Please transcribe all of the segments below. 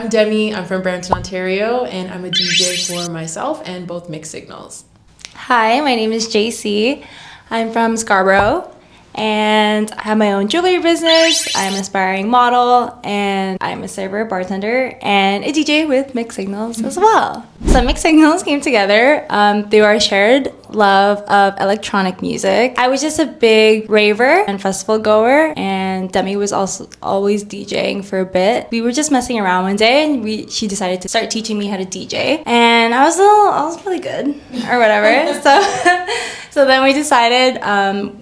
I'm Demi. I'm from Brampton, Ontario, and I'm a DJ for myself and both Mixed Signals. Hi, my name is JC. I'm from Scarborough, and I have my own jewelry business. I'm an aspiring model, and I'm a server, bartender, and a DJ with Mixed Signals as well. So Mixed Signals came together through our shared love of electronic music. I was just a big raver and festival goer, and Demi was also always DJing for a bit. We were just messing around one day, and she decided to start teaching me how to DJ, and I was really good or whatever. So then we decided,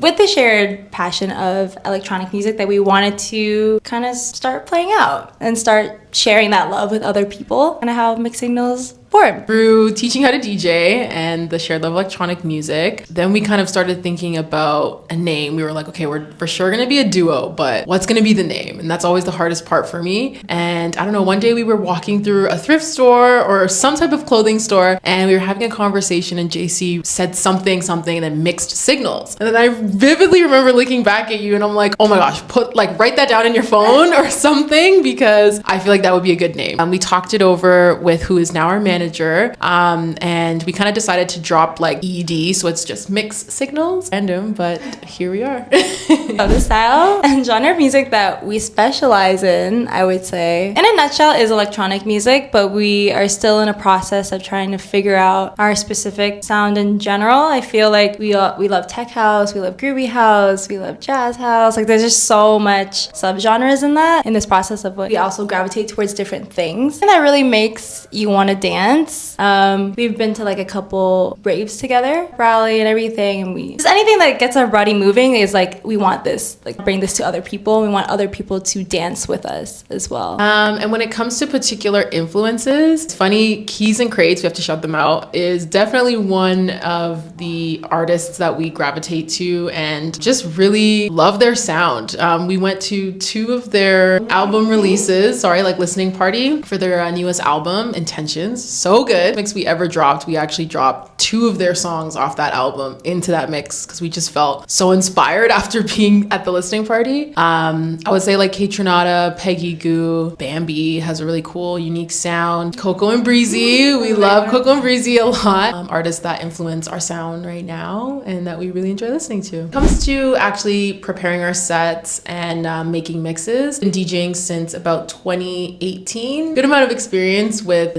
with the shared passion of electronic music, that we wanted to kind of start playing out and start sharing that love with other people, and how Mixed Signals formed. Through teaching how to DJ and the shared love of electronic music, then we kind of started thinking about a name. We were like, okay, we're for sure gonna be a duo, but what's gonna be the name? And that's always the hardest part for me. And I don't know, one day we were walking through a thrift store or some type of clothing store, and we were having a conversation, and JC said something, and then Mixed Signals. And then I vividly remember looking back at you, and I'm like, oh my gosh, write that down in your phone or something, because I feel like that would be a good name. We talked it over with who is now our manager, and we kind of decided to drop like ED, so it's just Mixed Signals. Random, but here we are. The style and genre of music that we specialize in, I would say, in a nutshell, is electronic music, but we are still in a process of trying to figure out our specific sound in general. I feel like we love tech house, we love groovy house, we love jazz house. Like, there's just so much subgenres in that. In this process of what we also gravitate towards different things, and that really makes you want to dance. We've been to like a couple raves together, rally and everything, and just anything that gets our body moving is like, we want this, like, bring this to other people. We want other people to dance with us as well. And when it comes to particular influences, it's funny, Keys and Crates, we have to shout them out, is definitely one of the artists that we gravitate to and just really love their sound. We went to 2 of their album releases, like listening party for their newest album, Intentions. So good. Mix we ever dropped. We actually dropped 2 of their songs off that album into that mix because we just felt so inspired after being at the listening party. I would say like Kaytranada, Peggy Goo, Bambi has a really cool, unique sound. Coco and Breezy, we love Coco and Breezy a lot. Artists that influence our sound right now and that we really enjoy listening to. When it comes to actually preparing our sets and making mixes, been DJing since about 2018. Good amount of experience with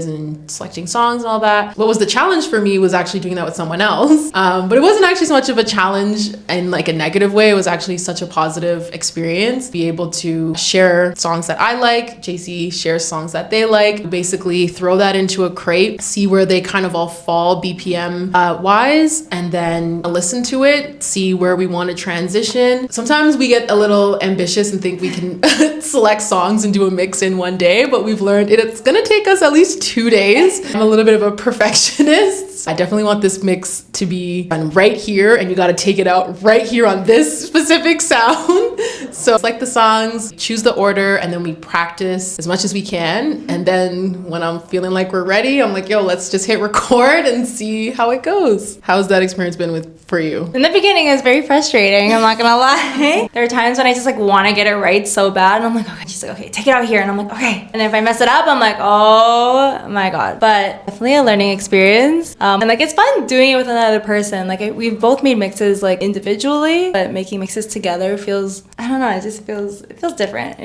selecting songs and all that. What was the challenge for me was actually doing that with someone else. But it wasn't actually so much of a challenge in like a negative way. It was actually such a positive experience. Be able to share songs that I like, JC shares songs that they like, basically throw that into a crate, see where they kind of all fall BPM wise, and then listen to it, see where we want to transition. Sometimes we get a little ambitious and think we can select songs and do a mix in one day, but we've learned it's gonna take us at least 2 days. I'm a little bit of a perfectionist. I definitely want this mix to be done right here, and you got to take it out right here on this specific sound. So select the songs, choose the order, and then we practice as much as we can. And then when I'm feeling like we're ready, I'm like, yo, let's just hit record and see how it goes. How's that experience been for you? In the beginning, it was very frustrating. I'm not gonna lie. There are times when I just like want to get it right so bad, and I'm like, okay, she's like, okay, take it out here, and I'm like, okay. And if I mess it up, I'm like, oh my god. But definitely a learning experience. And like, it's fun doing it with another person. Like, we've both made mixes like individually, but making mixes together feels, I don't know, it feels different.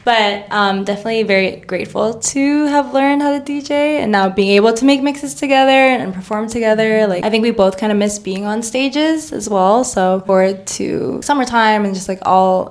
But definitely very grateful to have learned how to DJ, and now being able to make mixes together and perform together. Like, I think we both kind of miss being on stages as well. So forward to summertime and just like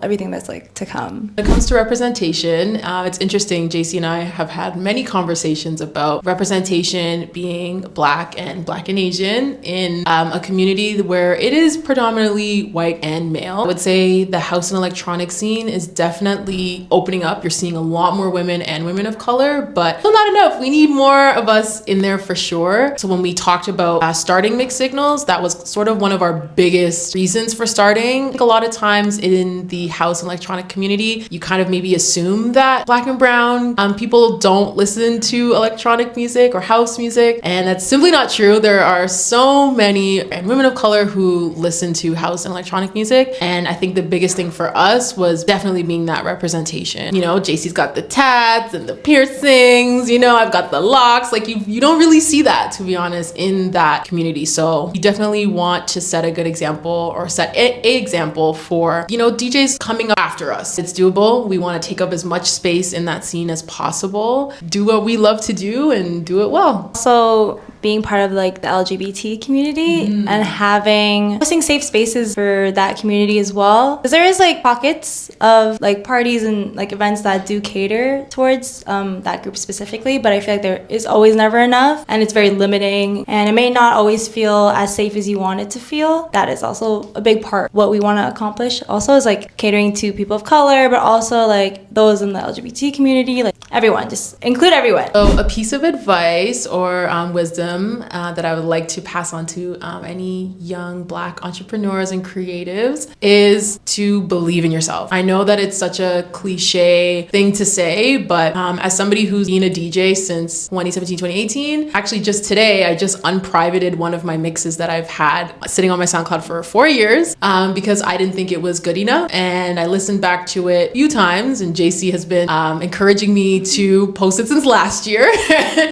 everything that's like to come. When it comes to representation, it's interesting. JC and I have had many conversations about representation being Black and Asian in a community where it is predominantly white and male. I would say the house and electronic scene is definitely opening up. You're seeing a lot more women and women of color, but still not enough. We need more of us in there for sure. So when we talked about starting Mixed Signals, that was sort of one of our biggest reasons for starting. I think a lot of times in the house and electronic community, you kind of maybe assume that Black and brown people don't listen to electronic music or house music, and that's simply not true. There are so many women of color who listen to house and electronic music, and I think the biggest thing for us was definitely being that representation. You know, JC's got the tats and the piercings, you know, I've got the locks. Like you don't really see that, to be honest, in that community. So you definitely want to set a good example, or set a example for, you know, DJs coming up after us. It's doable. We want to take up as much space in that scene as possible, do what we love to do and do it well. So being part of like the LGBT community and hosting safe spaces for that community as well. Because there is like pockets of like parties and like events that do cater towards that group specifically, but I feel like there is always never enough, and it's very limiting, and it may not always feel as safe as you want it to feel. That is also a big part. What we want to accomplish also is like catering to people of color, but also like those in the LGBT community, like everyone, just include everyone. So a piece of advice or wisdom that I would like to pass on to any young Black entrepreneurs and creatives is to believe in yourself. I know that it's such a cliche thing to say, but as somebody who's been a DJ since 2017, 2018, actually just today, I just unprivated one of my mixes that I've had sitting on my SoundCloud for 4 years because I didn't think it was good enough. And I listened back to it a few times, and JC has been encouraging me to post it since last year.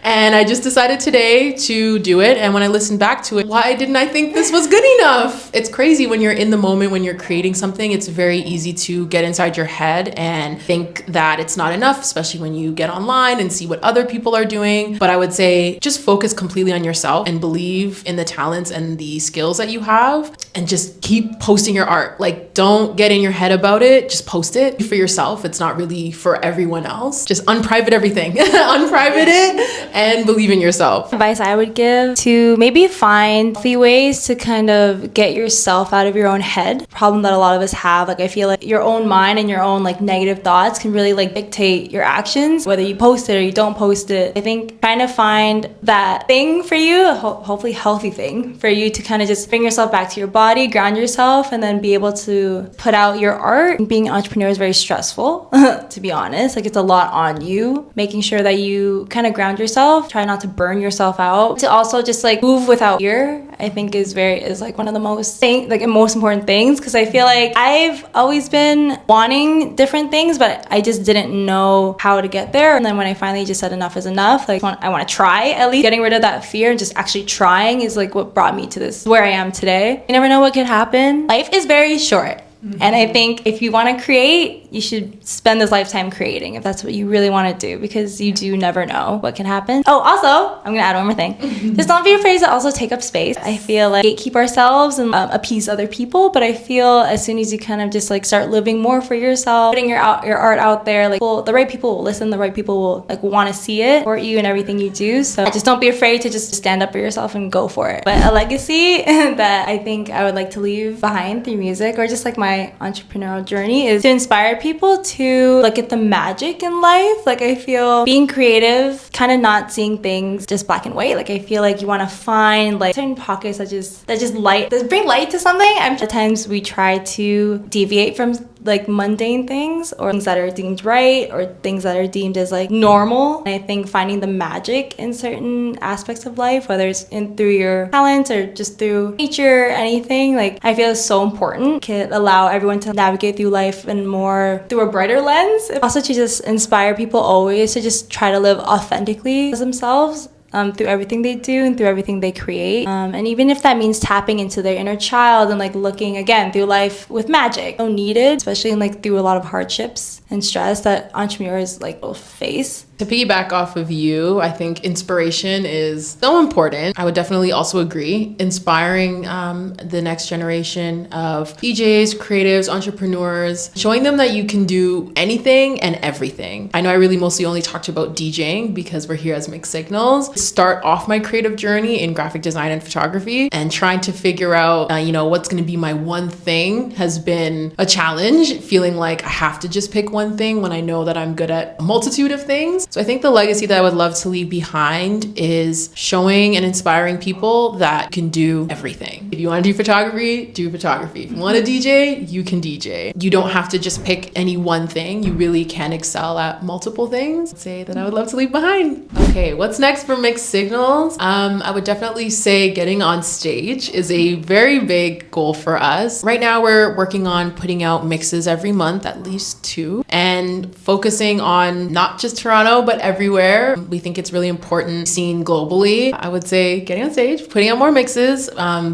And I just decided today to do it. And when I listened back to it, why didn't I think this was good enough? It's crazy when you're in the moment, when you're creating something, it's very easy to get inside your head and think that it's not enough, especially when you get online and see what other people are doing. But I would say just focus completely on yourself and believe in the talents and the skills that you have, and just keep posting your art. Like, don't get in your head about it. Just post it for yourself. It's not really for everyone else. Just unprivate everything. Unprivate it and believe in yourself. Advice I would give to maybe find healthy ways to kind of get yourself out of your own head. Problem that a lot of us have. Like, I feel like your own mind and your own like negative thoughts can really like dictate your actions, whether you post it or you don't post it. I think trying to find that thing for you, hopefully healthy thing for you to kind of just bring yourself back to your body, ground yourself, and then be able to put out your art. Being an entrepreneur is very stressful, to be honest. Like, it's a lot on you. Making sure that you kind of ground yourself, try not to burn yourself out. To also just like move without fear, I think is like one of the most important things, because I feel like I've always been wanting different things, but I just didn't know how to get there. And then when I finally just said enough is enough, like I want to try, at least getting rid of that fear and just actually trying is like what brought me to this where I am today. You never know what could happen. Life is very short. And I think if you want to create, you should spend this lifetime creating, if that's what you really want to do, because you do never know what can happen. Oh, also, I'm going to add one more thing. Just don't be afraid to also take up space. I feel like gatekeep ourselves and appease other people, but I feel as soon as you kind of just like start living more for yourself, putting your art out there, like the right people will listen, the right people will like want to see it, support you in everything you do. So just don't be afraid to just stand up for yourself and go for it. But a legacy that I think I would like to leave behind through music, or just like my entrepreneurial journey, is to inspire people to look at the magic in life. Like, I feel being creative, kind of not seeing things just black and white. Like, I feel like you want to find like certain pockets that just bring light to something. At times we try to deviate from like mundane things, or things that are deemed right, or things that are deemed as like normal. And I think finding the magic in certain aspects of life, whether it's through your talents or just through nature, anything, like I feel is so important. Can allow everyone to navigate through life and more through a brighter lens. Also to just inspire people always to just try to live authentically as themselves. Through everything they do and through everything they create. And even if that means tapping into their inner child and like looking again through life with magic. So needed, especially in like through a lot of hardships and stress that entrepreneurs like will face. To piggyback off of you, I think inspiration is so important. I would definitely also agree. Inspiring the next generation of DJs, creatives, entrepreneurs, showing them that you can do anything and everything. I know I really mostly only talked about DJing because we're here as Mixed Signals. Start off my creative journey in graphic design and photography, and trying to figure out, what's going to be my one thing has been a challenge. Feeling like I have to just pick one thing when I know that I'm good at a multitude of things. So I think the legacy that I would love to leave behind is showing and inspiring people that you can do everything. If you want to do photography, do photography. If you want to DJ, you can DJ. You don't have to just pick any one thing. You really can excel at multiple things. I'd say that I would love to leave behind. Okay, what's next for Mixed Signals? I would definitely say getting on stage is a very big goal for us. Right now, we're working on putting out mixes every month, at least 2, and focusing on not just Toronto, but everywhere. We think it's really important, seen globally. I would say getting on stage, putting out more mixes,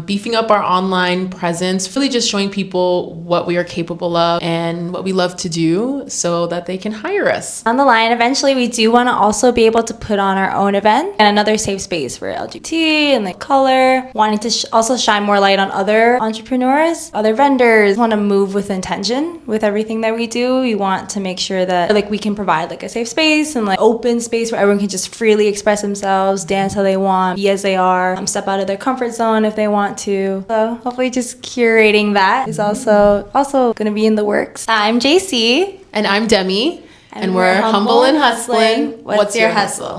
beefing up our online presence, really just showing people what we are capable of and what we love to do so that they can hire us. On the line, eventually we do want to also be able to put on our own event and another safe space for LGBT and like color, wanting to also shine more light on other entrepreneurs, other vendors. We want to move with intention with everything that we do. We want to make sure that like we can provide like a safe space and like open space where everyone can just freely express themselves, dance how they want, be as they are, step out of their comfort zone if they want to. So hopefully just curating that is also going to be in the works. I'm JC. And I'm Demi. And we're humble and hustling. What's your hustle?